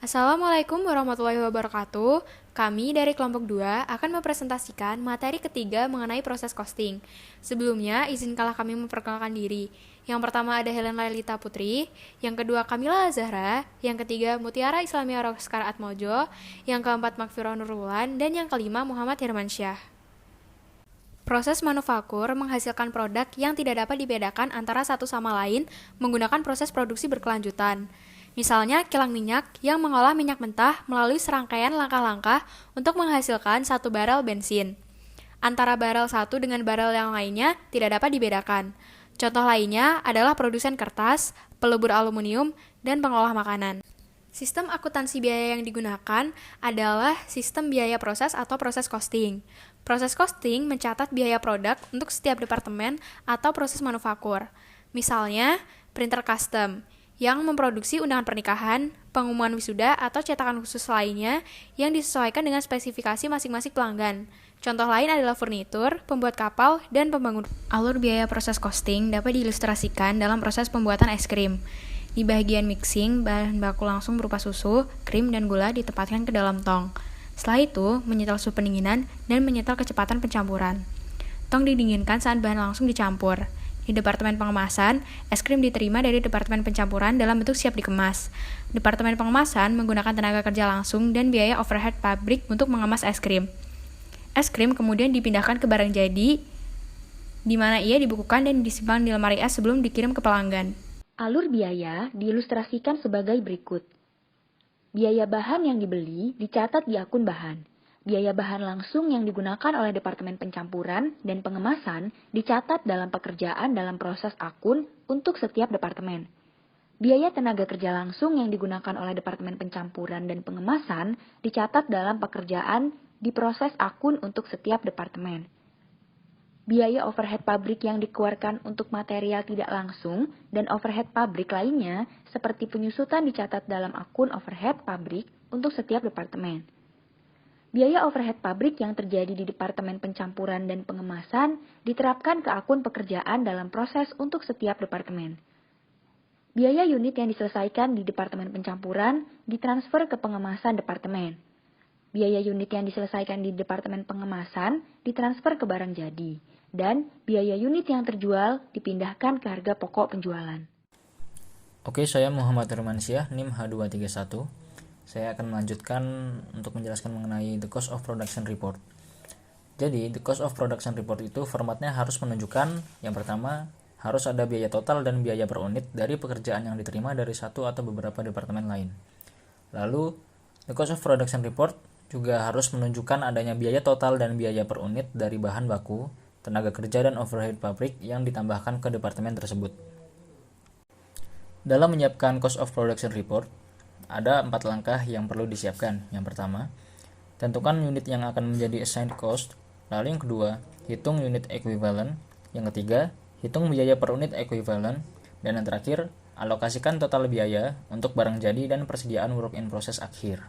Assalamualaikum warahmatullahi wabarakatuh. Kami dari kelompok 2 akan mempresentasikan materi ketiga mengenai proses costing. Sebelumnya, izinkanlah kami memperkenalkan diri. Yang pertama ada Helen Lailita Putri, yang kedua Kamila Zahra, yang ketiga Mutiara Islamia Roskar Atmojo, yang keempat Makfiro Nurwulan, dan yang kelima Muhammad Hirmansyah. Proses manufaktur menghasilkan produk yang tidak dapat dibedakan antara satu sama lain menggunakan proses produksi berkelanjutan. Misalnya, kilang minyak yang mengolah minyak mentah melalui serangkaian langkah-langkah untuk menghasilkan satu barel bensin. Antara barel satu dengan barel yang lainnya tidak dapat dibedakan. Contoh lainnya adalah produsen kertas, pelebur aluminium, dan pengolah makanan. Sistem akuntansi biaya yang digunakan adalah sistem biaya proses atau proses costing. Proses costing mencatat biaya produk untuk setiap departemen atau proses manufaktur. Misalnya, printer custom yang memproduksi undangan pernikahan, pengumuman wisuda, atau cetakan khusus lainnya yang disesuaikan dengan spesifikasi masing-masing pelanggan. Contoh lain adalah furnitur, pembuat kapal, dan pembangun. Alur biaya proses costing dapat diilustrasikan dalam proses pembuatan es krim. Di bagian mixing, bahan baku langsung berupa susu, krim, dan gula ditempatkan ke dalam tong. Setelah itu, menyetel suhu pendinginan dan menyetel kecepatan pencampuran. Tong didinginkan saat bahan langsung dicampur. Di Departemen Pengemasan, es krim diterima dari Departemen Pencampuran dalam bentuk siap dikemas. Departemen Pengemasan menggunakan tenaga kerja langsung dan biaya overhead pabrik untuk mengemas es krim. Es krim kemudian dipindahkan ke barang jadi, di mana ia dibukukan dan disimpan di lemari es sebelum dikirim ke pelanggan. Alur biaya diilustrasikan sebagai berikut. Biaya bahan yang dibeli dicatat di akun bahan. Biaya bahan langsung yang digunakan oleh Departemen Pencampuran dan Pengemasan dicatat dalam pekerjaan dalam proses akun untuk setiap departemen. Biaya tenaga kerja langsung yang digunakan oleh Departemen Pencampuran dan Pengemasan dicatat dalam pekerjaan di proses akun untuk setiap departemen. Biaya overhead pabrik yang dikeluarkan untuk material tidak langsung dan overhead pabrik lainnya seperti penyusutan dicatat dalam akun overhead pabrik untuk setiap departemen. Biaya overhead pabrik yang terjadi di Departemen Pencampuran dan Pengemasan diterapkan ke akun pekerjaan dalam proses untuk setiap departemen. Biaya unit yang diselesaikan di Departemen Pencampuran ditransfer ke Pengemasan departemen. Biaya unit yang diselesaikan di Departemen Pengemasan ditransfer ke barang jadi. Dan biaya unit yang terjual dipindahkan ke harga pokok penjualan. Oke, saya Muhammad Hirmansyah, NIM H231. Saya akan melanjutkan untuk menjelaskan mengenai the cost of production report. Jadi, the cost of production report itu formatnya harus menunjukkan, yang pertama, harus ada biaya total dan biaya per unit dari pekerjaan yang diterima dari satu atau beberapa departemen lain. Lalu, the cost of production report juga harus menunjukkan adanya biaya total dan biaya per unit dari bahan baku, tenaga kerja, dan overhead pabrik yang ditambahkan ke departemen tersebut. Dalam menyiapkan cost of production report, ada 4 langkah yang perlu disiapkan. Yang pertama, tentukan unit yang akan menjadi assigned cost. Lalu yang kedua, hitung unit equivalent. Yang ketiga, hitung biaya per unit equivalent. Dan yang terakhir, alokasikan total biaya untuk barang jadi dan persediaan work in process akhir.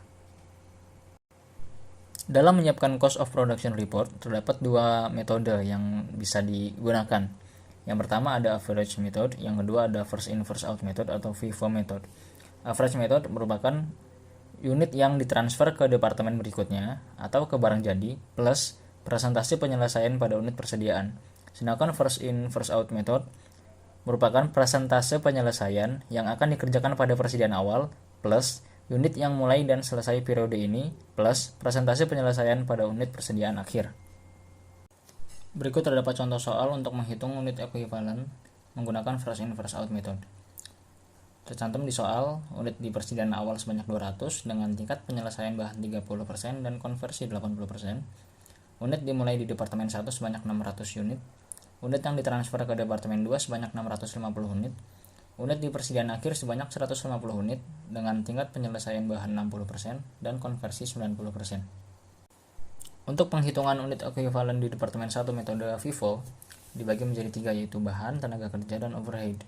Dalam menyiapkan cost of production report, terdapat 2 metode yang bisa digunakan. Yang pertama ada average method, yang kedua ada first in first out method atau FIFO method. Average method merupakan unit yang ditransfer ke departemen berikutnya atau ke barang jadi plus presentasi penyelesaian pada unit persediaan. Sedangkan first in first out method merupakan presentase penyelesaian yang akan dikerjakan pada persediaan awal plus unit yang mulai dan selesai periode ini plus presentasi penyelesaian pada unit persediaan akhir. Berikut terdapat contoh soal untuk menghitung unit equivalent menggunakan first in first out method. Tercantum di soal, unit di persediaan awal sebanyak 200 dengan tingkat penyelesaian bahan 30% dan konversi 80%. Unit dimulai di Departemen 1 sebanyak 600 unit. Unit yang ditransfer ke Departemen 2 sebanyak 650 unit. Unit di persediaan akhir sebanyak 150 unit dengan tingkat penyelesaian bahan 60% dan konversi 90%. Untuk penghitungan unit ekuivalen di Departemen 1 metode FIFO dibagi menjadi 3, yaitu bahan, tenaga kerja, dan overhead.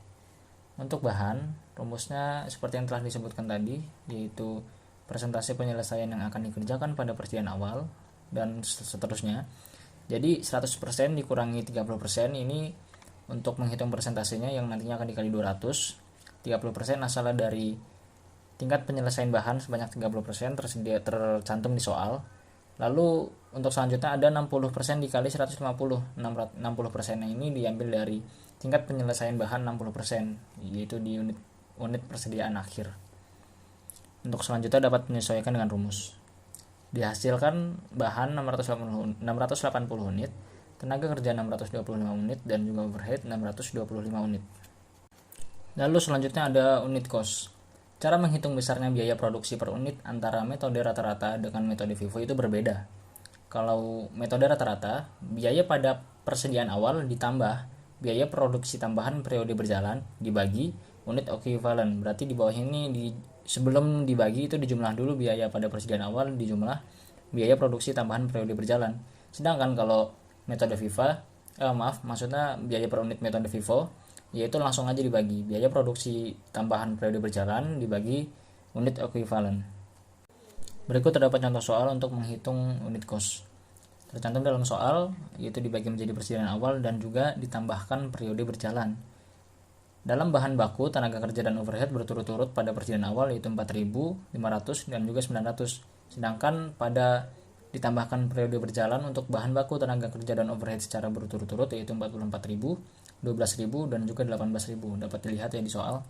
Untuk bahan, rumusnya seperti yang telah disebutkan tadi, yaitu presentasi penyelesaian yang akan dikerjakan pada persediaan awal, dan seterusnya. Jadi 100% dikurangi 30% ini untuk menghitung persentasenya yang nantinya akan dikali 200. 30% asalnya dari tingkat penyelesaian bahan sebanyak 30% tercantum di soal. Lalu untuk selanjutnya ada 60% dikali 150. 60%-nya ini diambil dari tingkat penyelesaian bahan 60%, yaitu di unit persediaan akhir. Untuk selanjutnya dapat menyesuaikan dengan rumus. Dihasilkan bahan 680 unit, tenaga kerja 625 unit, dan juga overhead 625 unit. Lalu selanjutnya ada unit cost. Cara menghitung besarnya biaya produksi per unit antara metode rata-rata dengan metode FIFO itu berbeda. Kalau metode rata-rata, biaya pada persediaan awal ditambah biaya produksi tambahan periode berjalan dibagi unit ekuivalen. Berarti di bawah ini sebelum dibagi itu dijumlah dulu biaya pada persediaan awal dijumlah biaya produksi tambahan periode berjalan. Sedangkan kalau metode maksudnya biaya per unit metode FIFO, yaitu langsung aja dibagi biaya produksi tambahan periode berjalan dibagi unit ekuivalen. Berikut terdapat contoh soal untuk menghitung unit cost. Tercantum dalam soal yaitu dibagi menjadi persediaan awal dan juga ditambahkan periode berjalan. Dalam bahan baku, tenaga kerja dan overhead berturut-turut pada persediaan awal yaitu 4.500 dan juga 900. Sedangkan pada ditambahkan periode berjalan untuk bahan baku, tenaga kerja dan overhead secara berturut-turut yaitu 44.000, 12.000 dan juga 18.000. Dapat dilihat ya di soal.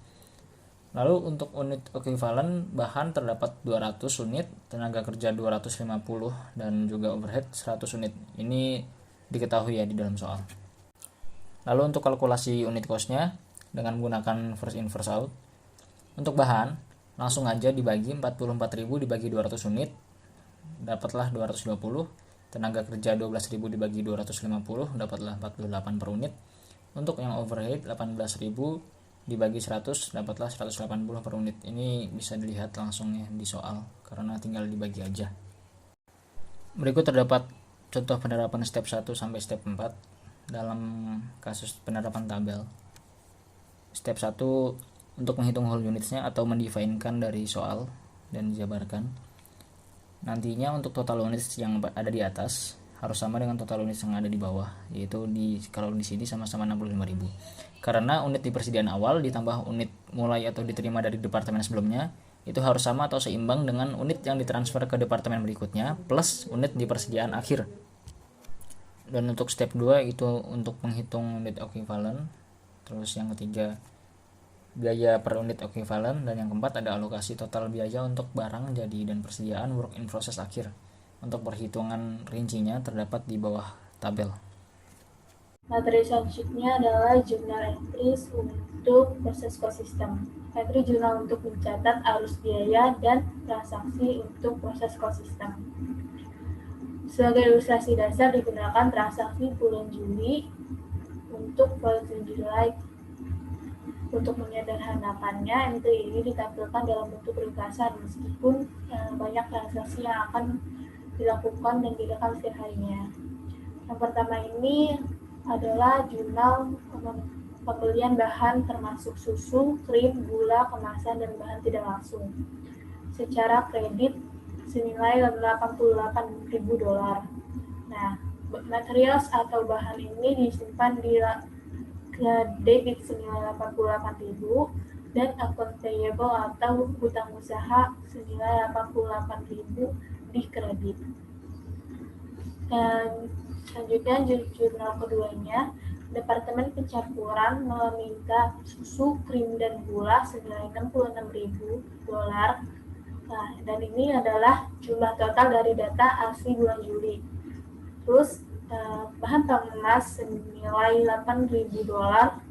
Lalu untuk unit ekuivalen bahan terdapat 200 unit, tenaga kerja 250 dan juga overhead 100 unit. Ini diketahui ya di dalam soal. Lalu untuk kalkulasi unit cost-nya dengan menggunakan first in first out. Untuk bahan langsung aja dibagi 44.000 dibagi 200 unit, dapatlah 220. Tenaga kerja 12.000 dibagi 250, dapatlah 48 per unit. Untuk yang overhead 18.000 dibagi 100, dapatlah 180 per unit. Ini bisa dilihat langsung ya di soal karena tinggal dibagi aja. Berikut terdapat contoh penerapan step 1 sampai step 4 dalam kasus penerapan tabel. Step 1 untuk menghitung whole unitsnya atau mendefinkan dari soal dan dijabarkan. Nantinya untuk total units yang ada di atas harus sama dengan total unit yang ada di bawah, yaitu kalau di sini sama-sama 65.000. Karena unit di persediaan awal ditambah unit mulai atau diterima dari departemen sebelumnya itu harus sama atau seimbang dengan unit yang ditransfer ke departemen berikutnya plus unit di persediaan akhir. Dan untuk step 2 itu untuk menghitung unit ekuivalen. Terus yang ketiga biaya per unit ekuivalen, dan yang keempat ada alokasi total biaya untuk barang jadi dan persediaan work in process akhir. Untuk perhitungan rincinya terdapat di bawah tabel. Materi selanjutnya adalah jurnal entries untuk proses cost system. Entry jurnal untuk mencatat arus biaya dan transaksi untuk proses cost system. Sebagai ilustrasi dasar digunakan transaksi bulan Juli untuk bulan Juli. Untuk menyederhanakannya, entry ini ditampilkan dalam bentuk ringkasan meskipun banyak transaksi yang akan dilakukan dan direkam setiap harinya. Yang pertama ini adalah jurnal pembelian bahan termasuk susu, krim, gula, kemasan, dan bahan tidak langsung secara kredit senilai $88.000. Nah, materials atau bahan ini disimpan di debit senilai 88.000 dan account payable atau hutang usaha senilai 88.000 di kredit. Dan selanjutnya jurnal keduanya, Departemen Pencampuran meminta susu, krim, dan gula senilai $66.000. Nah, dan ini adalah jumlah total dari data asli bulan Juli. Terus bahan pengemas senilai $8.000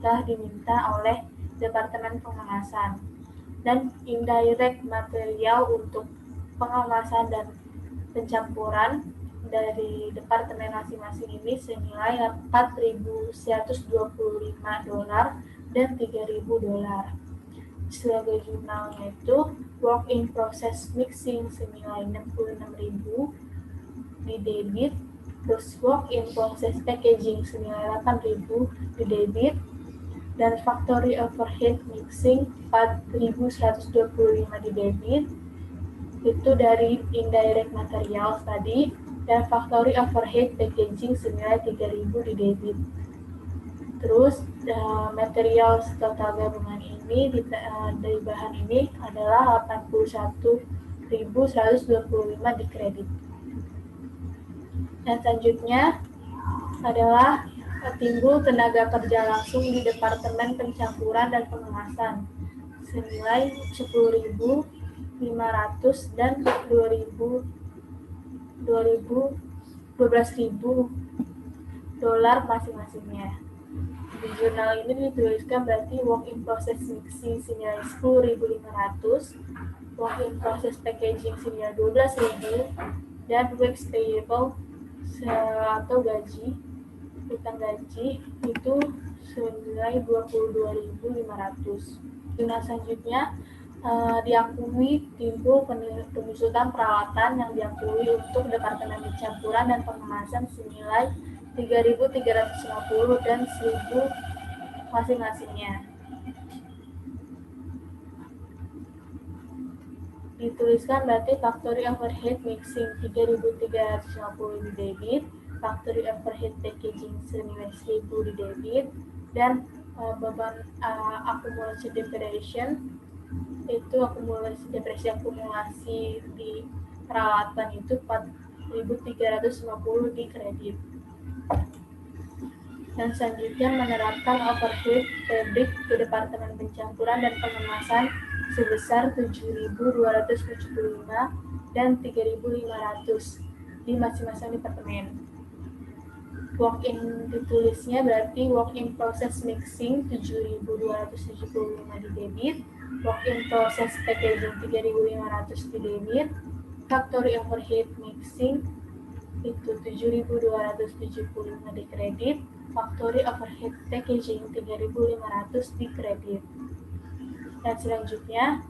telah diminta oleh Departemen Pengemasan, dan indirect material untuk pengemasan dan pencampuran dari departemen masing-masing ini senilai $4.125 dan $3.000. Sebagai jurnalnya itu work in process mixing senilai $66.000 di debit, terus work in process packaging senilai $8.000 di debit, dan factory overhead mixing $4.125 di debit, itu dari indirect materials tadi, dan factory overhead packaging senilai $3.000 di debit. Terus materials total gabungan ini ini dari bahan ini adalah 81.125 di kredit. Dan selanjutnya adalah timbul tenaga kerja langsung di Departemen Pencampuran dan Pengemasan senilai 10.500 dan 12.000 dolar masing-masingnya. Di jurnal ini dituliskan berarti work in process mixing senilai 10.500, work in process packaging senilai 12.000, dan wax payable atau utang gaji itu senilai 22.500. Jurnal selanjutnya diakui timbul penyusutan peralatan yang diakui untuk Departemen Pencampuran dan Pengemasan senilai 3.350 dan 1.000 masing-masingnya. Dituliskan berarti factory overhead mixing 3.350 di debit, factory overhead packaging senilai 1.000 di debit, dan beban akumulasi depreciation itu akumulasi di peralatan itu 4.350 di kredit. Dan selanjutnya menerapkan overhead pabrik ke Departemen Pencampuran dan Pengemasan sebesar 7.275 dan 3.500 di masing-masing departemen. Work in ditulisnya berarti work in process mixing 7.275 di debit, work in process packaging 3.500 di debit, factory overhead mixing itu 7.275 di kredit, factory overhead packaging 3.500 di kredit. Dan selanjutnya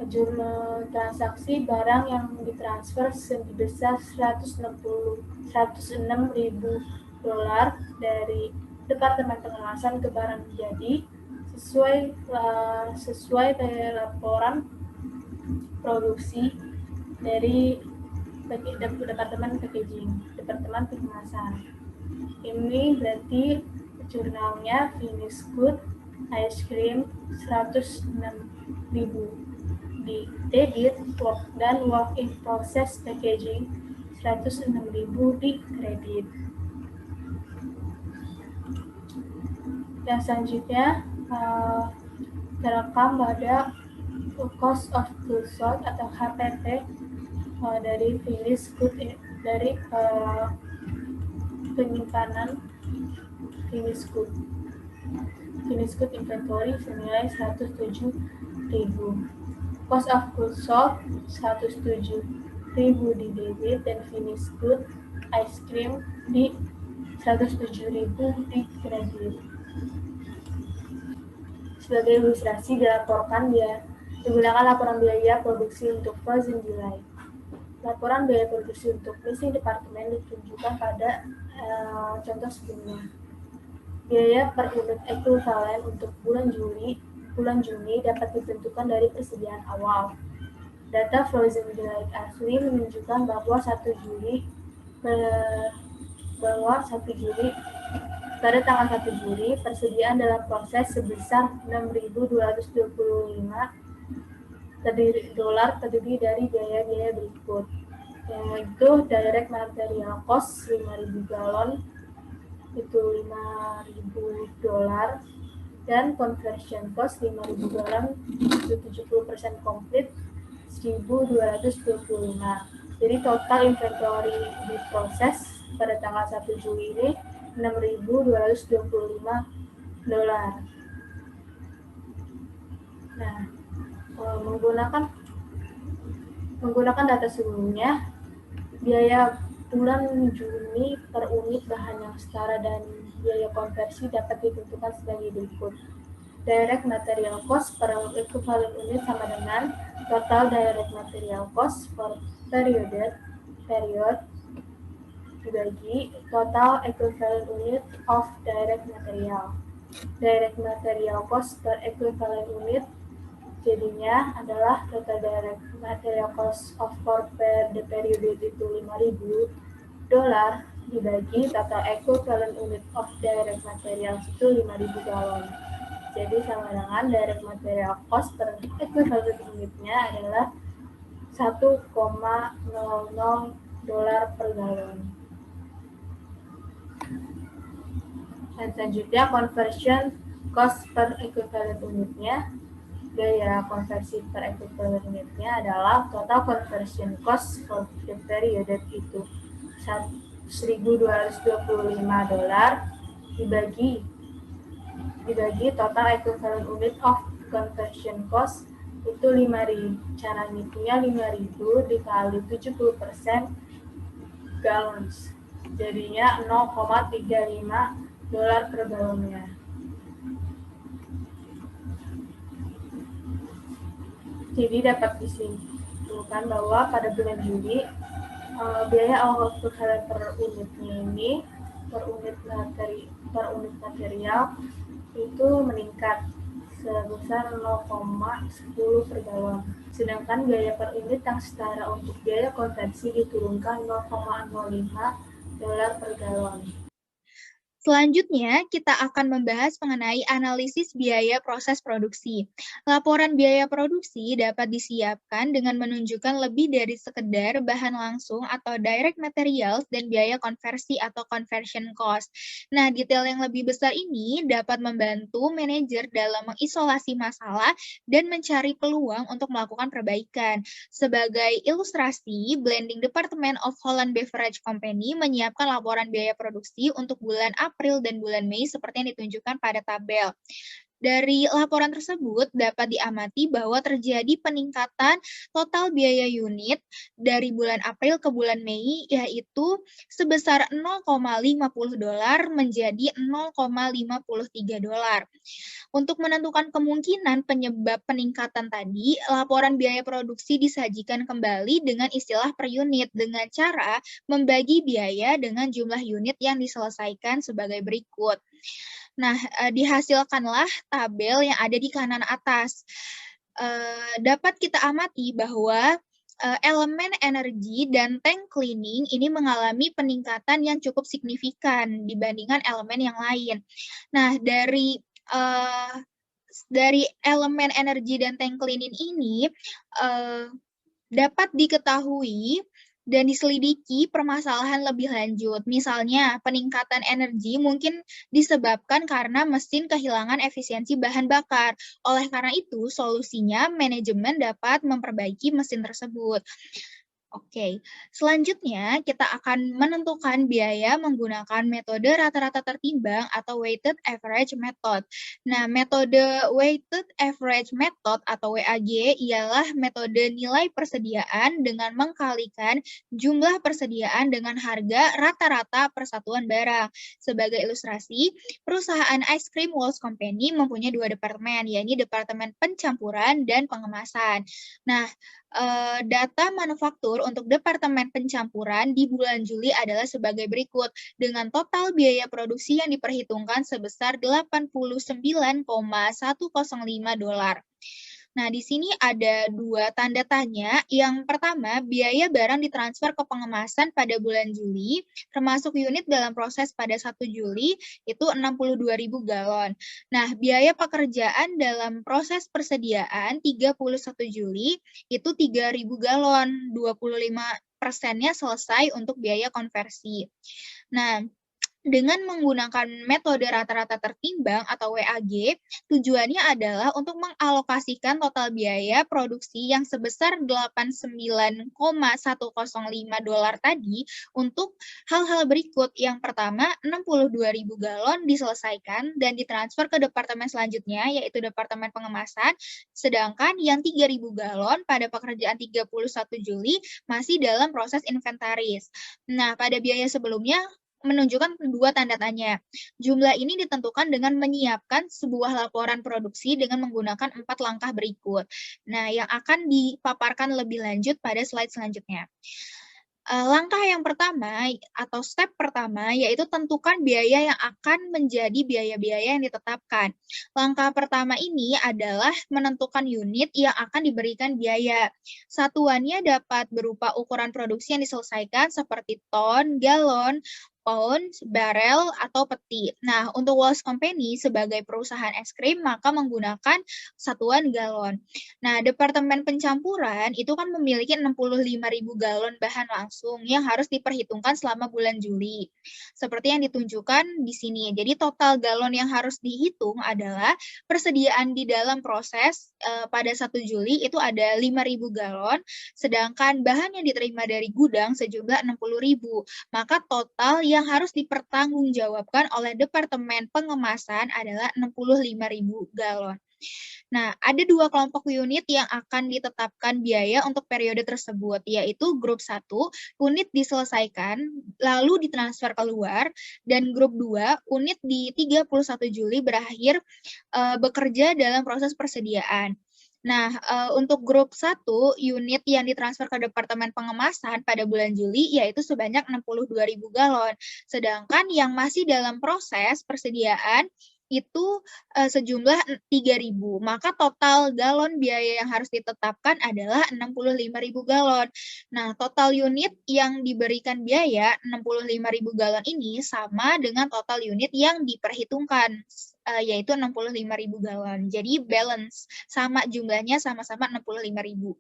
jumlah transaksi barang yang ditransfer sebesar 106.000 dolar dari Departemen Pengemasan ke barang jadi sesuai laporan produksi dari Departemen Departemen Pengemasan. Ini berarti jurnalnya finished good ice cream 106.000 di debit dan work in process packaging 106.000 di kredit. Dan selanjutnya terekam pada cost of goods sold atau HPP dari finished good dari penyimpanan finished good inventory senilai 107.000. Cost of goods sold 107.000 di debit dan finished good ice cream di 107.000 di kredit. Sebagai ilustrasi dilaporkan digunakan laporan biaya produksi untuk frozen July. Laporan biaya produksi untuk mixing departemen ditunjukkan pada contoh sebelumnya. Biaya per unit ekuivalen untuk bulan Juni dapat ditentukan dari persediaan awal. Data frozen July asli menunjukkan bahwa 1 Juli pada tanggal 1 Juli persediaan dalam proses sebesar 6.225 dolar terdiri dari biaya-biaya berikut, yaitu direct material cost 5.000 galon itu 5.000 dolar dan conversion cost 5.000 galon itu 70% komplit 1.225. Jadi total inventory di proses pada tanggal 1 Juli ini 6.225 dolar. Nah, menggunakan data sebelumnya, biaya bulan Juni per unit bahan yang setara dan biaya konversi dapat ditentukan sebagai berikut. Direct material cost per equivalent unit sama dengan total direct material cost per period dibagi total equivalent unit of direct material. Direct material cost per equivalent unit jadinya adalah total direct material cost of per the period itu 5.000 dolar dibagi total equivalent unit of direct materials itu 5.000 galon. Jadi sama dengan direct material cost per equivalent unitnya adalah 1,00 dolar per galon. Dan selanjutnya conversion cost per equivalent unitnya, biaya konversi per equivalent unitnya adalah total conversion cost for the period itu 1.225 dolar dibagi total equivalent unit of conversion cost itu 5.000. Cara ngitungnya 5.000 dikali 70% gallons. Jadinya 0,35 dolar per galonnya. Jadi dapat disimpulkan bahwa pada bulan Juli biaya alkohol ekvivalent per unitnya ini per unit material itu meningkat sebesar 0,10 per galon. Sedangkan biaya per unit yang setara untuk biaya konversi diturunkan 0,05 dolar per galon. Selanjutnya, kita akan membahas mengenai analisis biaya proses produksi. Laporan biaya produksi dapat disiapkan dengan menunjukkan lebih dari sekedar bahan langsung atau direct materials dan biaya konversi atau conversion cost. Nah, detail yang lebih besar ini dapat membantu manajer dalam mengisolasi masalah dan mencari peluang untuk melakukan perbaikan. Sebagai ilustrasi, Blending Department of Holland Beverage Company menyiapkan laporan biaya produksi untuk bulan April dan bulan Mei seperti yang ditunjukkan pada tabel. Dari laporan tersebut dapat diamati bahwa terjadi peningkatan total biaya unit dari bulan April ke bulan Mei yaitu sebesar 0,50 dolar menjadi 0,53 dolar. Untuk menentukan kemungkinan penyebab peningkatan tadi, laporan biaya produksi disajikan kembali dengan istilah per unit dengan cara membagi biaya dengan jumlah unit yang diselesaikan sebagai berikut. Nah, dihasilkanlah tabel yang ada di kanan atas. Dapat kita amati bahwa elemen energi dan tank cleaning ini mengalami peningkatan yang cukup signifikan dibandingkan elemen yang lain. Nah, dari elemen energi dan tank cleaning ini dapat diketahui dan diselidiki permasalahan lebih lanjut. Misalnya, peningkatan energi mungkin disebabkan karena mesin kehilangan efisiensi bahan bakar. Oleh karena itu, solusinya manajemen dapat memperbaiki mesin tersebut. Oke, selanjutnya kita akan menentukan biaya menggunakan metode rata-rata tertimbang atau weighted average method. Nah, metode weighted average method atau WAG ialah metode nilai persediaan dengan mengkalikan jumlah persediaan dengan harga rata-rata persatuan barang. Sebagai ilustrasi, perusahaan Ice Cream Walls Company mempunyai dua departemen, yaitu Departemen Pencampuran dan Pengemasan. Nah, data manufaktur untuk Departemen Pencampuran di bulan Juli adalah sebagai berikut, dengan total biaya produksi yang diperhitungkan sebesar 89,105 dolar. Nah, di sini ada dua tanda tanya. Yang pertama, biaya barang ditransfer ke pengemasan pada bulan Juli, termasuk unit dalam proses pada 1 Juli, itu 62.000 galon. Nah, biaya pekerjaan dalam proses persediaan 31 Juli, itu 3.000 galon, 25%-nya selesai untuk biaya konversi. Nah, dengan menggunakan metode rata-rata tertimbang atau WAG, tujuannya adalah untuk mengalokasikan total biaya produksi yang sebesar 89,105 dolar tadi untuk hal-hal berikut. Yang pertama, 62.000 galon diselesaikan dan ditransfer ke departemen selanjutnya, yaitu Departemen Pengemasan, sedangkan yang 3.000 galon pada pekerjaan 31 Juli masih dalam proses inventaris. Nah, pada biaya sebelumnya, menunjukkan dua tanda tanya. Jumlah ini ditentukan dengan menyiapkan sebuah laporan produksi dengan menggunakan 4 langkah berikut. Nah, yang akan dipaparkan lebih lanjut pada slide selanjutnya. Langkah yang pertama atau step pertama yaitu tentukan biaya yang akan menjadi biaya-biaya yang ditetapkan. Langkah pertama ini adalah menentukan unit yang akan diberikan biaya. Satuannya dapat berupa ukuran produksi yang diselesaikan seperti ton, galon, pound, barrel, atau peti. Nah, untuk Walls Company sebagai perusahaan es krim, maka menggunakan satuan galon. Nah, Departemen Pencampuran itu kan memiliki 65.000 galon bahan langsung yang harus diperhitungkan selama bulan Juli. Seperti yang ditunjukkan di sini. Jadi, total galon yang harus dihitung adalah persediaan di dalam proses pada 1 Juli itu ada 5.000 galon, sedangkan bahan yang diterima dari gudang sejumlah 60.000. Maka total yang harus dipertanggungjawabkan oleh Departemen Pengemasan adalah 65.000 galon. Nah, ada 2 kelompok unit yang akan ditetapkan biaya untuk periode tersebut, yaitu grup 1, unit diselesaikan, lalu ditransfer keluar, dan grup 2, unit di 31 Juli berakhir bekerja dalam proses persediaan. Nah, untuk grup 1, unit yang ditransfer ke Departemen Pengemasan pada bulan Juli yaitu sebanyak 62.000 galon. Sedangkan yang masih dalam proses persediaan itu sejumlah 3.000. Maka total galon biaya yang harus ditetapkan adalah 65.000 galon. Nah, total unit yang diberikan biaya 65.000 galon ini sama dengan total unit yang diperhitungkan, yaitu 65.000 galon. Jadi balance, sama jumlahnya sama-sama 65.000.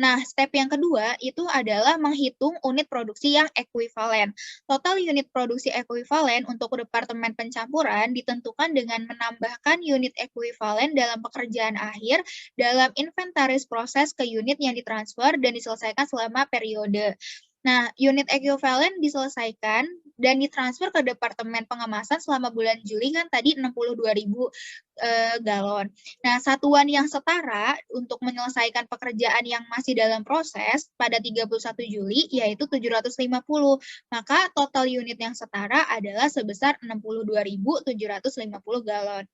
Nah, step yang kedua itu adalah menghitung unit produksi yang ekuivalen. Total unit produksi ekuivalen untuk Departemen Pencampuran ditentukan dengan menambahkan unit ekuivalen dalam pekerjaan akhir dalam inventaris proses ke unit yang ditransfer dan diselesaikan selama periode. Nah, unit ekuivalen diselesaikan dan ditransfer ke Departemen Pengemasan selama bulan Juli kan tadi 62.000 galon. Nah, satuan yang setara untuk menyelesaikan pekerjaan yang masih dalam proses pada 31 Juli yaitu 750. Maka total unit yang setara adalah sebesar 62.750 galon.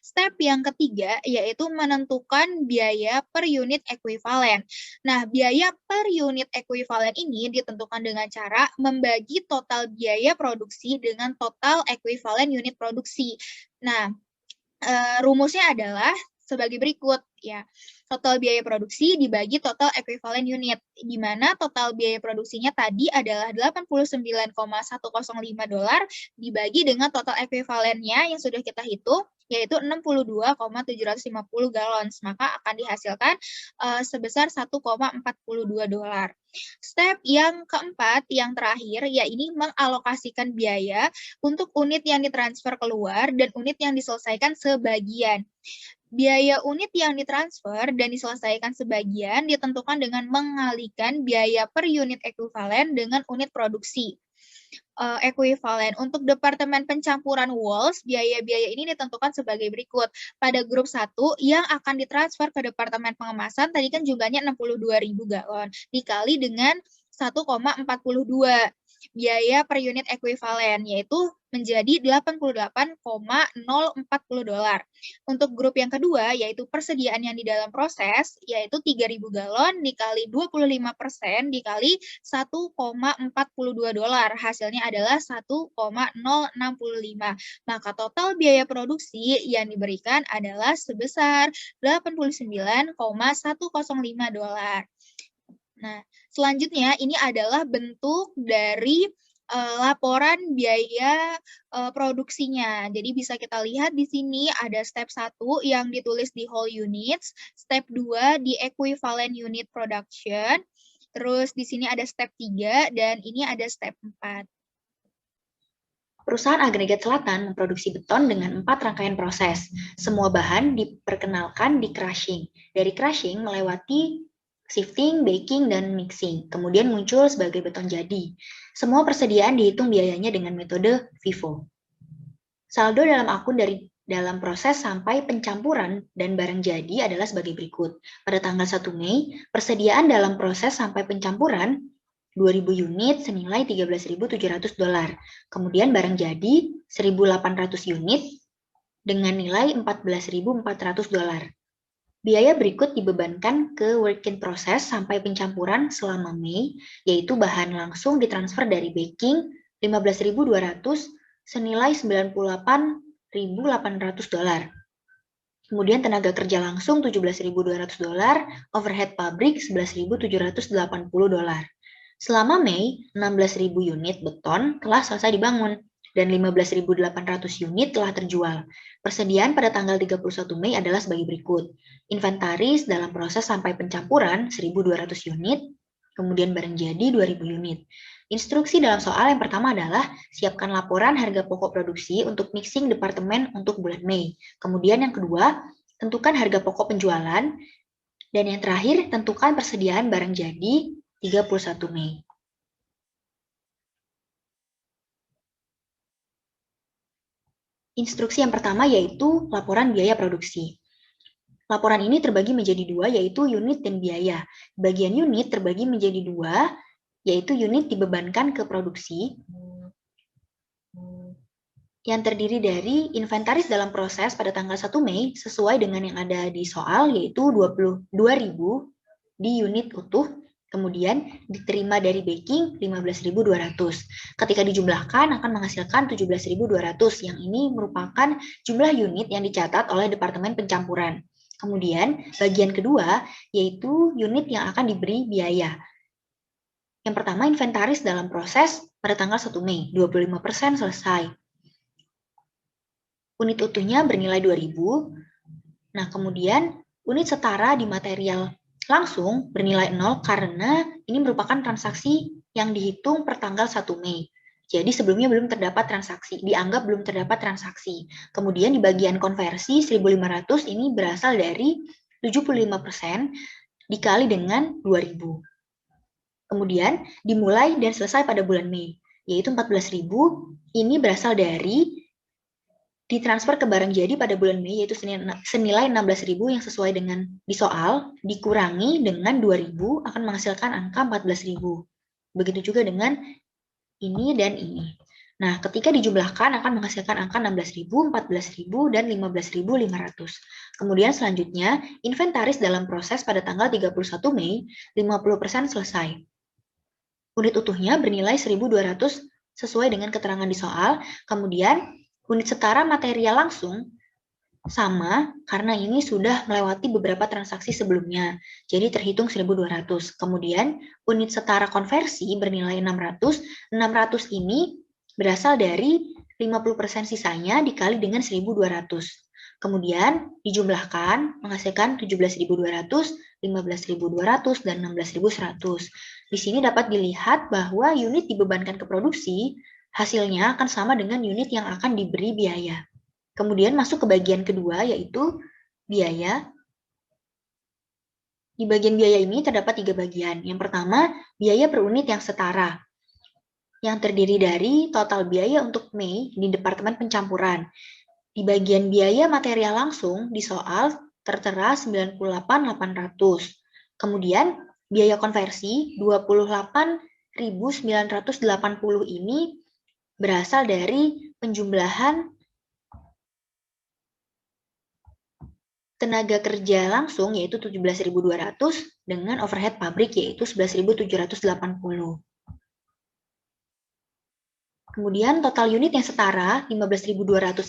Step yang ketiga yaitu menentukan biaya per unit ekuivalen. Nah, biaya per unit ekuivalen ini ditentukan dengan cara membagi total biaya produksi dengan total ekuivalen unit produksi. Nah, rumusnya adalah sebagai berikut ya. Total biaya produksi dibagi total ekuivalen unit, di mana total biaya produksinya tadi adalah $89,105 dibagi dengan total ekuivalennya yang sudah kita hitung, yaitu 62,750 galon, maka akan dihasilkan sebesar $1,42. Step yang keempat, yang terakhir, yaitu mengalokasikan biaya untuk unit yang ditransfer keluar dan unit yang diselesaikan sebagian. Biaya unit yang ditransfer dan diselesaikan sebagian ditentukan dengan mengalihkan biaya per unit ekuivalen dengan unit produksi ekuivalen. Untuk Departemen Pencampuran Walls, biaya-biaya ini ditentukan sebagai berikut. Pada grup 1 yang akan ditransfer ke Departemen Pengemasan, tadi kan jumlahnya 62.000 galon, dikali dengan 1,42 biaya per unit ekuivalen, yaitu menjadi $88,040. Untuk grup yang kedua, yaitu persediaan yang di dalam proses, yaitu 3.000 galon dikali 25% dikali $1,42. Hasilnya adalah 1,065. Maka total biaya produksi yang diberikan adalah sebesar $89,105. Nah, selanjutnya ini adalah bentuk dari laporan biaya produksinya. Jadi bisa kita lihat di sini ada step 1 yang ditulis di whole units, step 2 di equivalent unit production, terus di sini ada step 3 dan ini ada step 4. Perusahaan agregat selatan memproduksi beton dengan 4 rangkaian proses. Semua bahan diperkenalkan di crushing. Dari crushing melewati shifting, baking, dan mixing. Kemudian muncul sebagai beton jadi. Semua persediaan dihitung biayanya dengan metode FIFO. Saldo dalam akun dari dalam proses sampai pencampuran dan barang jadi adalah sebagai berikut. Pada tanggal 1 Mei, persediaan dalam proses sampai pencampuran 2.000 unit senilai $13.700. Kemudian barang jadi 1.800 unit dengan nilai $14.400. Biaya berikut dibebankan ke work in process sampai pencampuran selama Mei, yaitu bahan langsung ditransfer dari baking 15.200 senilai $98.800. Kemudian tenaga kerja langsung $17.200, overhead pabrik $11.780. Selama Mei, 16.000 unit beton telah selesai dibangun dan 15.800 unit telah terjual. Persediaan pada tanggal 31 Mei adalah sebagai berikut. Inventaris dalam proses sampai pencampuran 1.200 unit, kemudian barang jadi 2.000 unit. Instruksi dalam soal yang pertama adalah siapkan laporan harga pokok produksi untuk mixing departemen untuk bulan Mei. Kemudian yang kedua, tentukan harga pokok penjualan. Dan yang terakhir, tentukan persediaan barang jadi 31 Mei. Instruksi yang pertama yaitu laporan biaya produksi. Laporan ini terbagi menjadi dua, yaitu unit dan biaya. Bagian unit terbagi menjadi dua, yaitu unit dibebankan ke produksi, yang terdiri dari inventaris dalam proses pada tanggal 1 Mei sesuai dengan yang ada di soal, yaitu 22.000 di unit utuh, kemudian diterima dari baking 15.200. Ketika dijumlahkan akan menghasilkan 17.200, yang ini merupakan jumlah unit yang dicatat oleh Departemen Pencampuran. Kemudian bagian kedua yaitu unit yang akan diberi biaya. Yang pertama, inventaris dalam proses pada tanggal 1 Mei, 25% selesai. Unit utuhnya bernilai 2.000. Nah, kemudian unit setara di material langsung bernilai 0 karena ini merupakan transaksi yang dihitung per tanggal 1 Mei. Jadi sebelumnya belum terdapat transaksi, dianggap belum terdapat transaksi. Kemudian di bagian konversi 1.500 ini berasal dari 75% dikali dengan 2.000. Kemudian dimulai dan selesai pada bulan Mei, yaitu 14.000. Ini berasal dari ditransfer ke barang jadi pada bulan Mei, yaitu senilai 16.000 yang sesuai dengan di soal, dikurangi dengan 2.000 akan menghasilkan angka 14.000. Begitu juga dengan ini dan ini. Nah, ketika dijumlahkan akan menghasilkan angka 16.000, 14.000, dan 15.500. Kemudian selanjutnya, inventaris dalam proses pada tanggal 31 Mei, 50% selesai. Unit utuhnya bernilai 1.200 sesuai dengan keterangan di soal. Kemudian unit setara material langsung sama karena ini sudah melewati beberapa transaksi sebelumnya. Jadi terhitung 1.200. Kemudian unit setara konversi bernilai 600. 600 ini berasal dari 50% sisanya dikali dengan 1.200. Kemudian dijumlahkan menghasilkan 17.200, 15.200, dan 16.100. Di sini dapat dilihat bahwa unit dibebankan ke produksi, hasilnya akan sama dengan unit yang akan diberi biaya. Kemudian masuk ke bagian kedua, yaitu biaya. Di bagian biaya ini terdapat 3 bagian. Yang pertama, biaya per unit yang setara, yang terdiri dari total biaya untuk Mei di Departemen Pencampuran. Di bagian biaya material langsung di soal tertera 98.800. Kemudian biaya konversi 28.980 ini berasal dari penjumlahan tenaga kerja langsung yaitu 17.200 dengan overhead pabrik yaitu 11.780. Kemudian total unit yang setara 15.200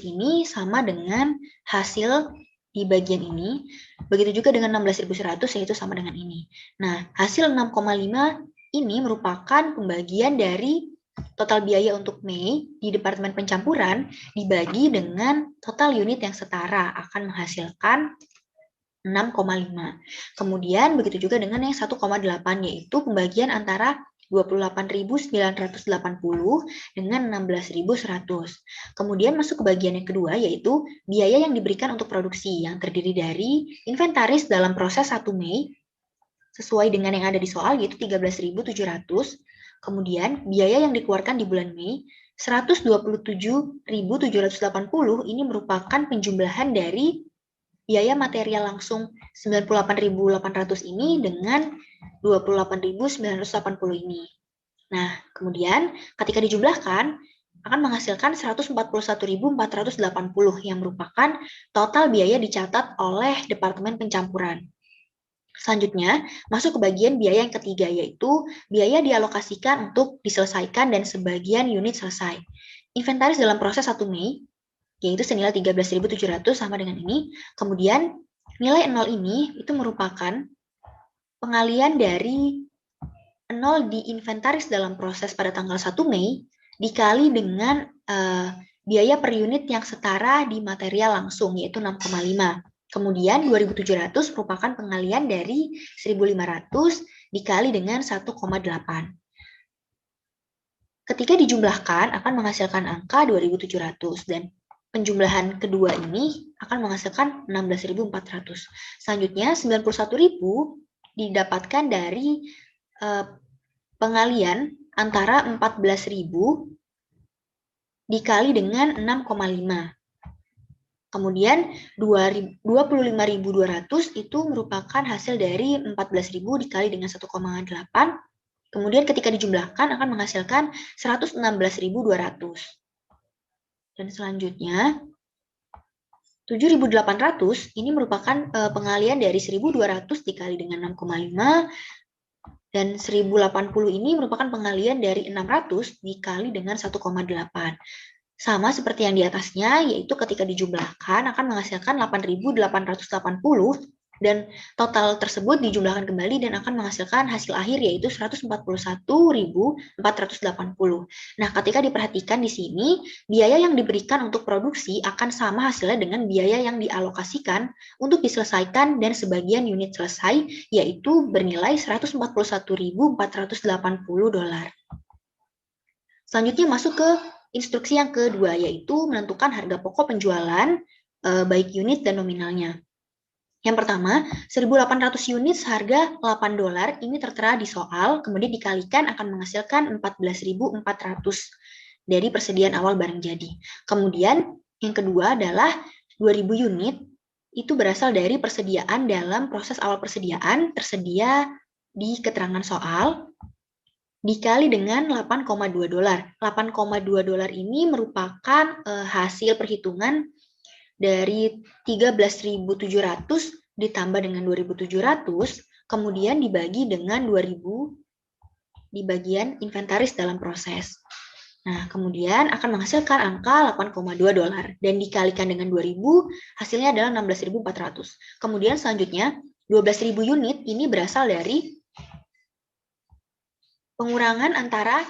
ini sama dengan hasil di bagian ini. Begitu juga dengan 16.100 yaitu sama dengan ini. Nah, hasil 6,5 ini merupakan pembagian dari total biaya untuk Mei di Departemen Pencampuran dibagi dengan total unit yang setara akan menghasilkan 6,5. Kemudian begitu juga dengan yang 1,8 yaitu pembagian antara 28.980 dengan 16.100. Kemudian masuk ke bagian yang kedua yaitu biaya yang diberikan untuk produksi yang terdiri dari inventaris dalam proses 1 Mei sesuai dengan yang ada di soal yaitu 13.700. Kemudian biaya yang dikeluarkan di bulan Mei 127.780 ini merupakan penjumlahan dari biaya material langsung 98.800 ini dengan 28.980 ini. Nah, kemudian ketika dijumlahkan akan menghasilkan 141.480 yang merupakan total biaya dicatat oleh Departemen Pencampuran. Selanjutnya, masuk ke bagian biaya yang ketiga, yaitu biaya dialokasikan untuk diselesaikan dan sebagian unit selesai. Inventaris dalam proses 1 Mei, yaitu senilai 13.700 sama dengan ini. Kemudian, nilai 0 ini itu merupakan pengalian dari nol diinventaris dalam proses pada tanggal 1 Mei dikali dengan biaya per unit yang setara di material langsung, yaitu 6,5. Kemudian 2.700 merupakan pengalian dari 1.500 dikali dengan 1,8. Ketika dijumlahkan akan menghasilkan angka 2.700 dan penjumlahan kedua ini akan menghasilkan 16.400. Selanjutnya 91.000 didapatkan dari pengalian antara 14.000 dikali dengan 6,5. Kemudian 25.200 itu merupakan hasil dari 14.000 dikali dengan 1,8. Kemudian ketika dijumlahkan akan menghasilkan 116.200. Dan selanjutnya 7.800 ini merupakan pengalian dari 1.200 dikali dengan 6,5 dan 1.080 ini merupakan pengalian dari 600 dikali dengan 1,8. Sama seperti yang di atasnya, yaitu ketika dijumlahkan akan menghasilkan 8.880 dan total tersebut dijumlahkan kembali dan akan menghasilkan hasil akhir yaitu 141.480. Nah, ketika diperhatikan di sini, biaya yang diberikan untuk produksi akan sama hasilnya dengan biaya yang dialokasikan untuk diselesaikan dan sebagian unit selesai, yaitu bernilai 141.480 dolar. Selanjutnya masuk ke instruksi yang kedua, yaitu menentukan harga pokok penjualan baik unit dan nominalnya. Yang pertama, 1.800 unit seharga $8 ini tertera di soal, kemudian dikalikan akan menghasilkan 14.400 dari persediaan awal barang jadi. Kemudian yang kedua adalah 2.000 unit itu berasal dari persediaan dalam proses awal persediaan tersedia di keterangan soal dikali dengan $8,2. $8,2 ini merupakan hasil perhitungan dari 13.700 ditambah dengan 2.700, kemudian dibagi dengan 2.000 di bagian inventaris dalam proses. Nah, kemudian akan menghasilkan angka $8,2 dan dikalikan dengan 2.000, hasilnya adalah 16.400. Kemudian selanjutnya, 12.000 unit ini berasal dari pengurangan antara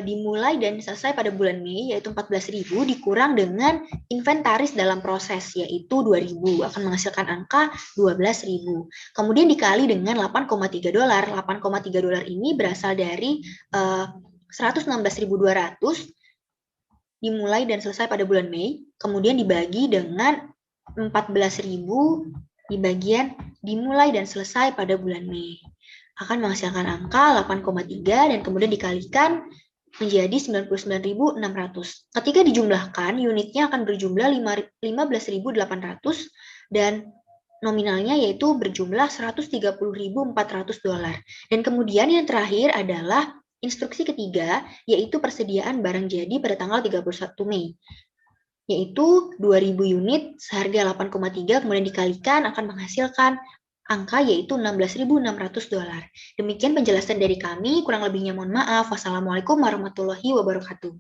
dimulai dan selesai pada bulan Mei, yaitu 14.000, dikurang dengan inventaris dalam proses, yaitu 2.000, akan menghasilkan angka 12.000. Kemudian dikali dengan $8,3. $8,3 ini berasal dari 116.200 dimulai dan selesai pada bulan Mei, kemudian dibagi dengan 14.000 di bagian dimulai dan selesai pada bulan Mei. Akan menghasilkan angka 8,3 dan kemudian dikalikan menjadi 99.600. Ketika dijumlahkan, unitnya akan berjumlah 15.800 dan nominalnya yaitu berjumlah $130.400. Dan kemudian yang terakhir adalah instruksi ketiga, yaitu persediaan barang jadi pada tanggal 31 Mei. Yaitu 2.000 unit seharga 8,3 kemudian dikalikan akan menghasilkan angka yaitu $16.600. Demikian penjelasan dari kami, kurang lebihnya mohon maaf. Wassalamualaikum warahmatullahi wabarakatuh.